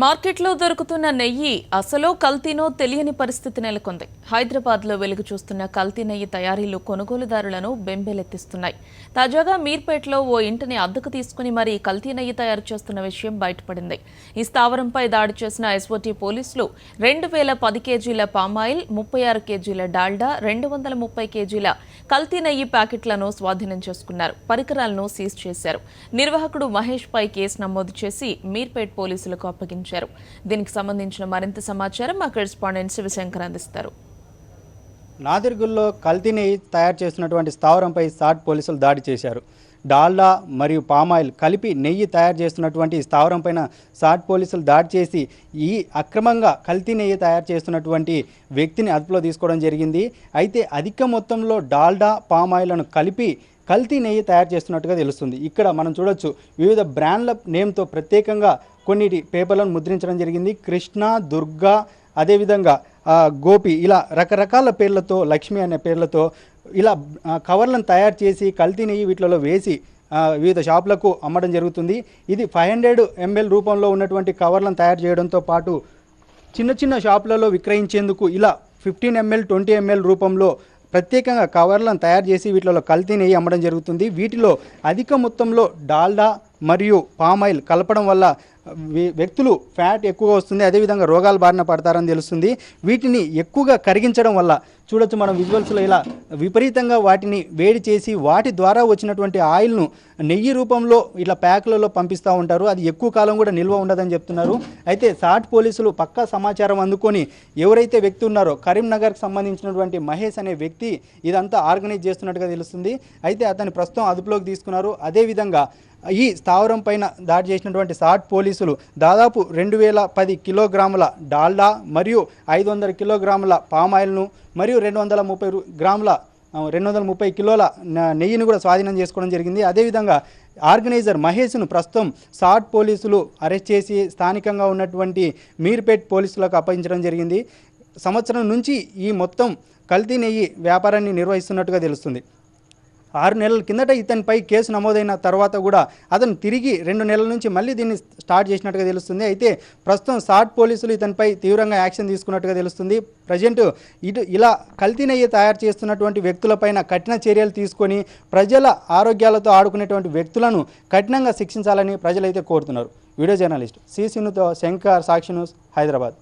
మార్కెట్లో దొరుకుతున్న నెయ్యి అసలు కల్తీనో తెలియని పరిస్థితి నెలకొంది. హైదరాబాద్లో వెలుగు చూస్తున్న కల్తీ నెయ్యి తయారీలు కొనుగోలుదారులను బెంబేలెత్తిస్తున్నాయి. తాజాగా మీర్పేటలో ఓ ఇంటిని అద్దెకు తీసుకుని మరీ కల్తీ నెయ్యి తయారు చేస్తున్న విషయం బయటపడింది. ఈ స్థావరంపై దాడి చేసిన ఎస్ఓటీ పోలీసులు 2010 కేజీల పామాయిల్, 36 కేజీల డాల్డా, 230 కేజీల కల్తీ నెయ్యి ప్యాకెట్లను స్వాధీనం చేసుకున్నారు. పరికరాలను సీజ్ చేశారు. నిర్వాహకుడు మహేష్ పై కేసు నమోదు చేసి మీర్పేట్ పోలీసులకు అప్పగించారు. దీనికి సంబంధించిన మరింత సమాచారం మా కరెస్పాండెంట్ శివశంకర్ అందిస్తారు. నాదిర్గుల్లో కల్తీ నెయ్యి తయారు చేస్తున్నటువంటి స్థావరంపై సాట్ పోలీసులు దాడి చేశారు. డాల్డా మరియు పామాయిల్ కలిపి నెయ్యి తయారు చేస్తున్నటువంటి స్థావరం పైన సాట్ పోలీసులు దాడి చేసి ఈ అక్రమంగా కల్తీ నెయ్యి తయారు చేస్తున్నటువంటి వ్యక్తిని అదుపులో తీసుకోవడం జరిగింది. అయితే అధిక మొత్తంలో డాల్డా పామాయిల్ను కలిపి కల్తీ నెయ్యి తయారు చేస్తున్నట్టుగా తెలుస్తుంది. ఇక్కడ మనం చూడొచ్చు, వివిధ బ్రాండ్ల నేమ్తో ప్రత్యేకంగా కొన్ని పేపర్లను ముద్రించడం జరిగింది. కృష్ణ, దుర్గా, అదేవిధంగా గోపి, ఇలా రకరకాల పేర్లతో, లక్ష్మి అనే పేర్లతో ఇలా కవర్లను తయారు చేసి కల్తీ నెయ్యి వీటిలో వేసి వివిధ షాపులకు అమ్మడం జరుగుతుంది. ఇది 500 ml రూపంలో ఉన్నటువంటి కవర్లను తయారు చేయడంతో పాటు చిన్న చిన్న షాపులలో విక్రయించేందుకు ఇలా 15 ml 20 ml రూపంలో ప్రత్యేకంగా కవర్లను తయారు చేసి వీటిలో కల్తీ నెయ్యి అమ్మడం జరుగుతుంది. వీటిలో అధిక మొత్తంలో డాల్డా మరియు పామాయిల్ కలపడం వల్ల వ్యక్తులు ఫ్యాట్ ఎక్కువగా వస్తుంది, అదేవిధంగా రోగాల బారిన పడతారని తెలుస్తుంది. వీటిని ఎక్కువగా కరిగించడం వల్ల చూడొచ్చు మనం విజువల్స్లో, ఇలా విపరీతంగా వాటిని వేడి చేసి వాటి ద్వారా వచ్చినటువంటి ఆయిల్ను నెయ్యి రూపంలో ఇలా ప్యాక్లలో పంపిస్తూ ఉంటారు. అది ఎక్కువ కాలం కూడా నిల్వ ఉండదని చెప్తున్నారు. అయితే సాట్ పోలీసులు పక్కా సమాచారం అందుకొని ఎవరైతే వ్యక్తి ఉన్నారో కరీంనగర్కి సంబంధించినటువంటి మహేష్ అనే వ్యక్తి ఇదంతా ఆర్గనైజ్ చేస్తున్నట్టుగా తెలుస్తుంది. అయితే అతన్ని ప్రస్తుతం అదుపులోకి తీసుకున్నారు. అదేవిధంగా ఈ స్థావరం పైన దాడి చేసినటువంటి సాట్ పోలీసులు దాదాపు 2010 కిలోగ్రాముల డాల్డా మరియు 500 కిలోగ్రాముల పామాయిల్ను మరియు 230 కిలోల నెయ్యిని కూడా స్వాధీనం చేసుకోవడం జరిగింది. అదేవిధంగా ఆర్గనైజర్ మహేష్ను ప్రస్తుతం సాట్ పోలీసులు అరెస్ట్ చేసి స్థానికంగా ఉన్నటువంటి మీర్పేట్ పోలీసులకు అప్పగించడం జరిగింది. సంవత్సరం నుంచి ఈ మొత్తం కల్తీ నెయ్యి వ్యాపారాన్ని నిర్వహిస్తున్నట్టుగా తెలుస్తుంది. 6 నెలల కిందట ఇతనిపై కేసు నమోదైన తర్వాత కూడా అతను తిరిగి 2 నెలల నుంచి మళ్ళీ దీన్ని స్టార్ట్ చేసినట్టుగా తెలుస్తుంది. అయితే ప్రస్తుతం సాట్ పోలీసులు ఇతనిపై తీవ్రంగా యాక్షన్ తీసుకున్నట్టుగా తెలుస్తుంది. ప్రజెంట్ ఇలా కల్తీ నెయ్యి తయారు చేస్తున్నటువంటి వ్యక్తులపైన కఠిన చర్యలు తీసుకొని ప్రజల ఆరోగ్యాలతో ఆడుకునేటువంటి వ్యక్తులను కఠినంగా శిక్షించాలని ప్రజలైతే కోరుతున్నారు. వీడియో జర్నలిస్ట్ సి సినుతో శంకర్, సాక్షి న్యూస్, హైదరాబాద్.